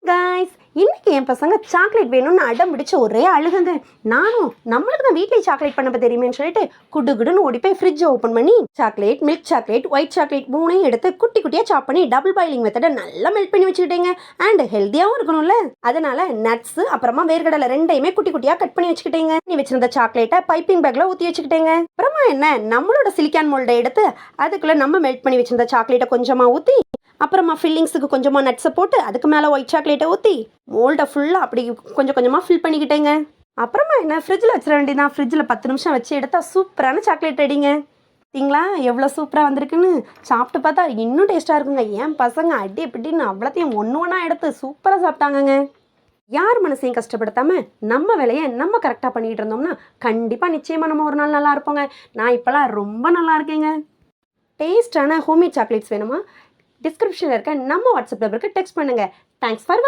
Guys, இன்னைக்கு என் பசங்க chocolate வேணும்னு அடம் பிடிச்ச ஒரே அழுகுங்க. நானும் நம்மளுக்கு தான் வீட்லயே சாக்லேட் பண்ண தெரியுமேன்னு சொல்லிட்டு குடுகுடுன்னு ஓடி போய் ஃப்ரிட்ஜை ஓப்பன் பண்ணி chocolate, milk chocolate, white chocolate மூணையும் எடுத்து குட்டி குட்டியா சாப் பண்ணி டபுள் பாயிலிங் மெத்தடை நல்லா மெல்ட் பண்ணி வச்சுக்கிட்டேங்க. அண்ட் ஹெல்த்தியாகவும் இருக்கணும்ல, அதனால நட்ஸ் அப்புறமா வேர்க்கடலை ரெண்டையுமே குட்டி குட்டியா கட் பண்ணி வச்சுக்கிட்டேங்க. நீ வச்சிருந்த சாக்லேட்டை பைப்பிங் பேக்ல ஊற்றி வச்சுக்கிட்டேங்க. அப்புறமா என்ன, நம்மளோட சிலிக்கான் மோல்டை எடுத்து அதுக்குள்ள நம்ம மெல்ட் பண்ணி வச்சிருந்த சாக்லேட்டை கொஞ்சமா ஊற்றி அப்புறமா ஃபில்லிங்ஸுக்கு கொஞ்சமாக நட்ஸை போட்டு அதுக்கு மேலே ஒயிட் சாக்லேட்டை ஊற்றி மோல்டை ஃபுல்லாக அப்படி கொஞ்சம் கொஞ்சமாக ஃபில் பண்ணிக்கிட்டேங்க. அப்புறமா என்ன, ஃப்ரிட்ஜில் வச்சிட வேண்டியதான். ஃப்ரிட்ஜில் 10 நிமிஷம் வச்சு எடுத்தால் சூப்பரான சாக்லேட் ரெடிங்க. பார்த்தீங்களா எவ்வளோ சூப்பராக வந்திருக்குன்னு? சாப்பிட்டு பார்த்தா இன்னும் டேஸ்ட்டாக இருக்குங்க. என் பசங்க அடி பிடின்னு அவ்வளோத்தையும் ஒன்று ஒன்றா எடுத்து சூப்பராக சாப்பிட்டாங்கங்க. யார் மனசையும் கஷ்டப்படுத்தாமல் நம்ம வேலையை நம்ம கரெக்டாக பண்ணிகிட்டு இருந்தோம்னா கண்டிப்பாக நிச்சயமாக நம்ம ஒரு நாள் நல்லா இருப்போங்க. நான் இப்போலாம் ரொம்ப நல்லா இருக்கேங்க. டேஸ்டான ஹோம்மேட் சாக்லேட்ஸ் வேணுமா? டிஸ்கிரிப்ஷனில் இருக்க நம்ம வாட்ஸ்அப் நம்பருக்கு டெக்ஸ்ட் பண்ணுங்கள். Thanks for